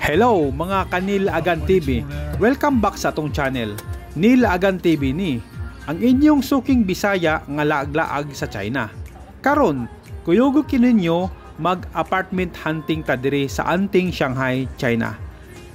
Hello mga ka-Neil Agan TV. Welcome back sa atong channel. Neil Agan TV ni, ang inyong suking Bisaya nga laag-laag sa China. Karon, kuyugo kininyo mag-apartment hunting ta diri sa Anting, Shanghai, China.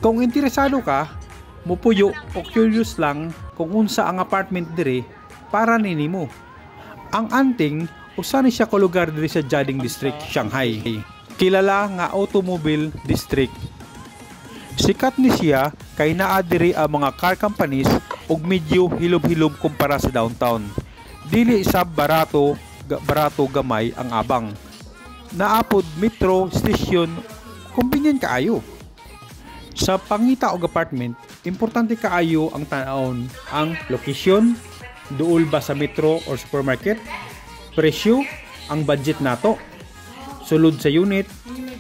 Kung interesado ka, mupuyo o curious lang kung unsa ang apartment diri para ninimo. Ang Anting usa ni siya ka lugar diri sa Jiading District, Shanghai. Kilala nga automobile district. Sikat ni siya kay naa diri ang mga car companies ug medyo hilob-hilob kumpara sa downtown. Dili sab barato gamay ang abang. Naapod metro station, convenient kaayo. Sa pangita og apartment, importante kaayo ang tan-awon ang location, duol ba sa metro or supermarket, presyo, ang budget nato, sulod sa unit,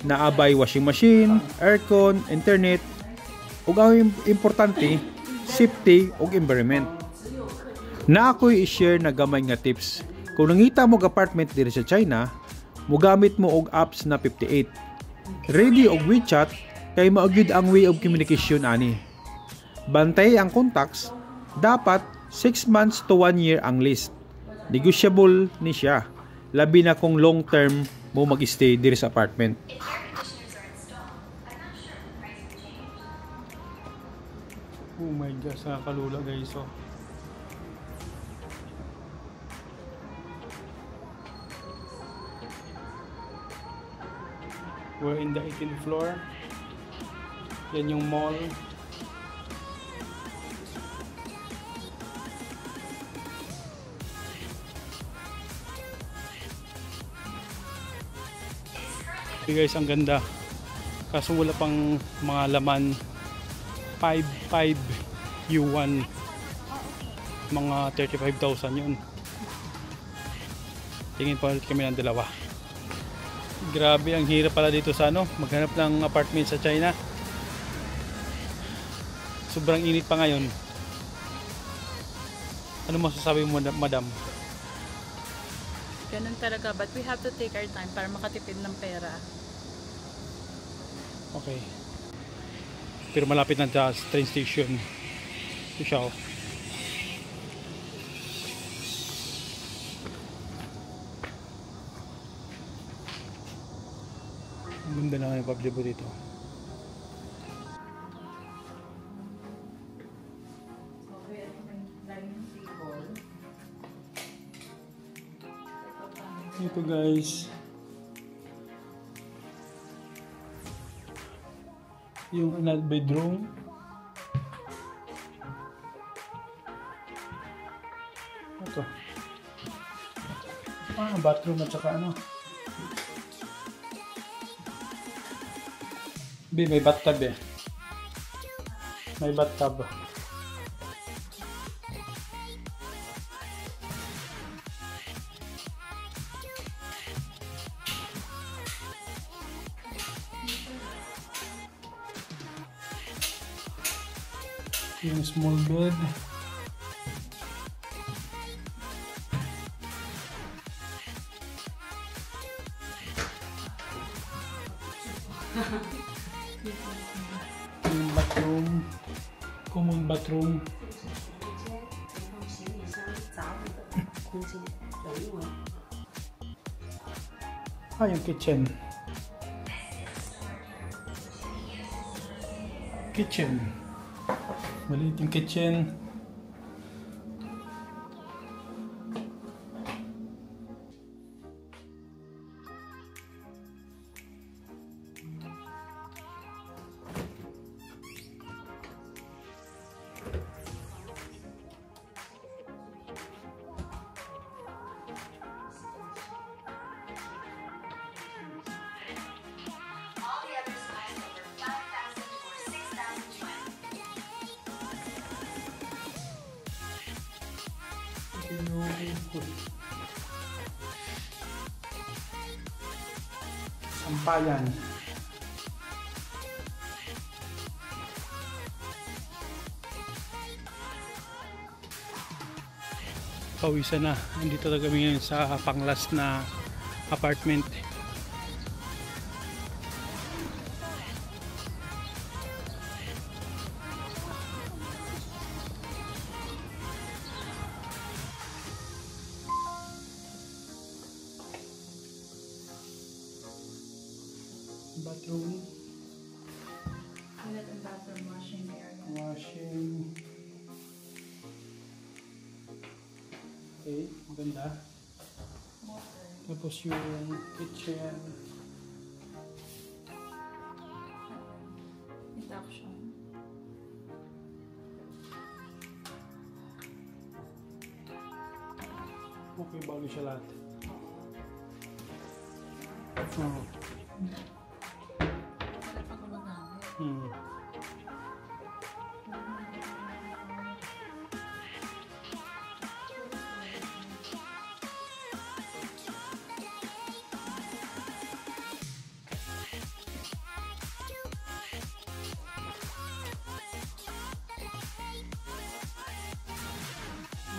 naabay washing machine, aircon, internet, ug ang importante, safety ug environment. Na ako'y i-share na gamay nga tips. Kung nangita mo apartment diri sa China, mogamit mo og apps na 58. Ready og WeChat kay maugid ang way of communication ani. Bantay ang contacts, dapat 6 months to 1 year ang list. Negotiable ni siya. Labi na kung long term mo mag-stay diri sa apartment. Oh my gosh, nakakalula guys. Oh. We're in the 18th floor. Yan yung mall. Okay guys, ang ganda. Kaso wala pang mga laman. 5 yuan. Mga 35,000 yun. Tingin pa ulit kami ng dalawa. Grabe, ang hirap pala dito sa maghanap ng apartment sa China. Sobrang init pa ngayon. Ano masasabi mo, madam? Ganun talaga, but we have to take our time para makatipid ng pera. Okay. Pero malapit na sa train station. Ito siya. Ang ganda na yung pablibo dito. Ito guys, yung another bedroom. Ito bathroom at saka may bathtub may bathtub. Yung small bed. Yung bathroom, common bathroom. Yung kitchen. Maliit yung kitchen. Sampayan. Pawisan na. Nandito talaga kami ngayon sa panglas na apartment. bathroom. Toilet and bathroom washing area. Washing. Okay, maganda. Water. Tapos yung kitchen. Induction. Okay, bago siya lahat. Oh. Wala pa gumagamit.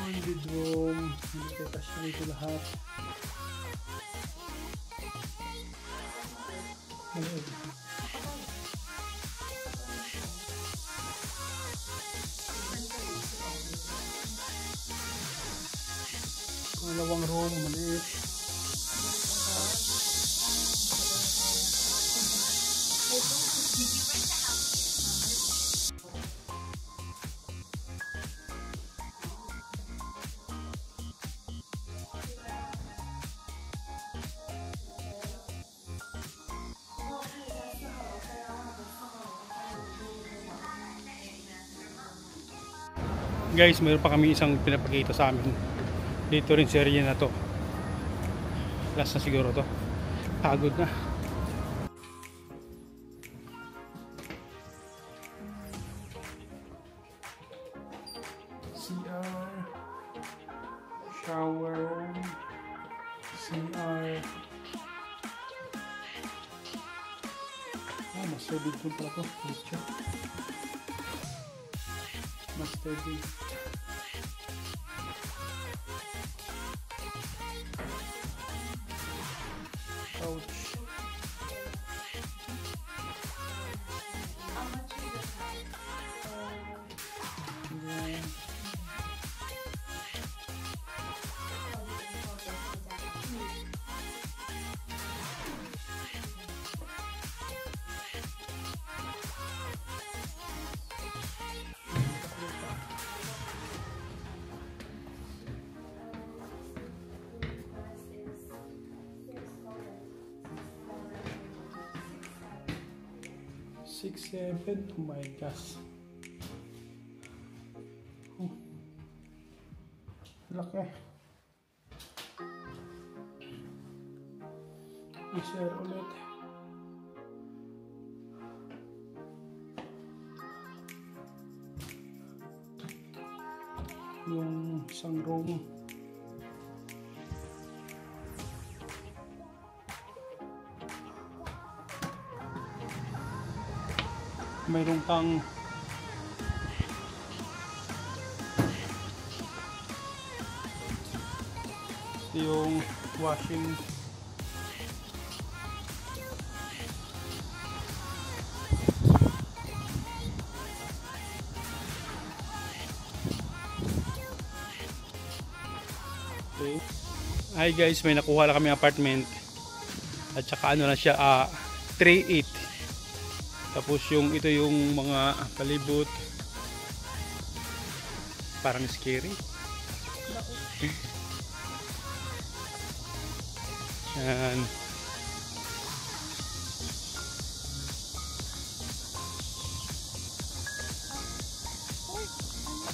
Yung bedroom. Hindi kayo kasya dito lahat. Maliit. Pangalawang room, maliit. Guys, mayroon pa kami isang pinapakita sa amin. Dito rin sa area na to. Last na siguro to. Pagod na. CR, shower, CR. Master bedroom pala to. Master bedroom. Couch. Yeah. Six, seven. Oh my gosh. Oh. Laki. I-share ulit. Yung isang room. Mayroon kang yung washing okay. Hi guys, may nakuha lang kami apartment at saka ano na siya 3.8. Tapos yung ito yung mga palibot parang scary. Yan.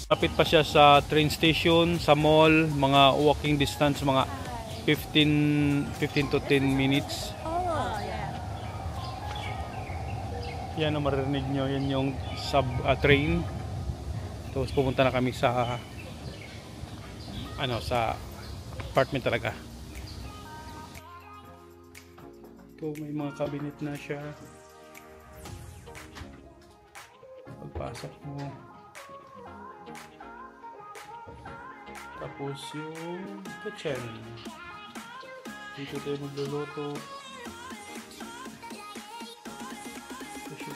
Lapit pa siya sa train station, sa mall, mga walking distance, mga 15 to 10 minutes. Yan ang maririnig nyo, yan yung train. Tapos pumunta na kami sa sa apartment talaga. Ito may mga cabinet na siya. Pagpasok mo. Tapos yung kitchen. Dito tayo magluluto.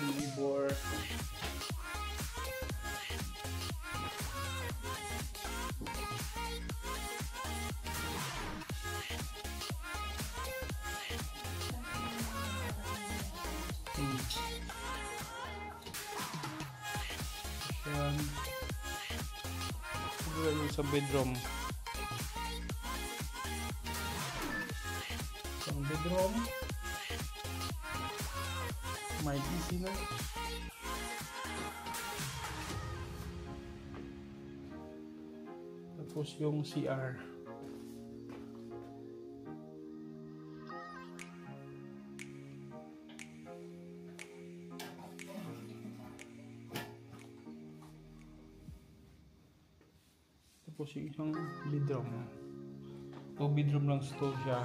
Ibor. Ayan. Ayan sa bedroom. Isang bedroom. May PC na. Tapos yung CR. Tapos yung isang bedroom. O bedroom lang ito siya.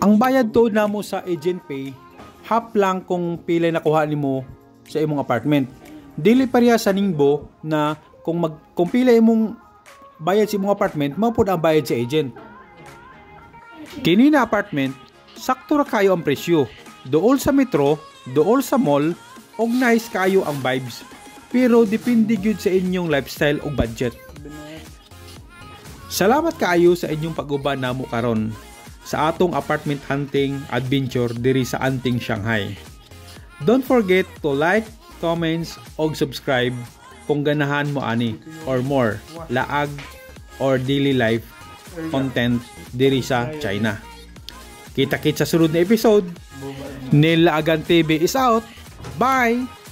Ang bayad to na mo sa agent pay, half lang kung pila nakuha nimo sa imong apartment. Dili pareha sa ningbo na kung pila imong bayad sa imong apartment, mao pud ang bayad sa agent. Kini na apartment, sakto ra kayo ang presyo. Dool sa metro, dool sa mall, og nice kayo ang vibes. Pero depende gyud sa inyong lifestyle ug budget. Salamat kaayo sa inyong pag-uban namo karon sa atong apartment hunting adventure diri sa Anting Shanghai. Don't forget to like, comments, og subscribe kung ganahan mo ani or more laag or daily life content diri sa China. Kita-kits sa sunod na episode. Nil Agan TV is out. Bye!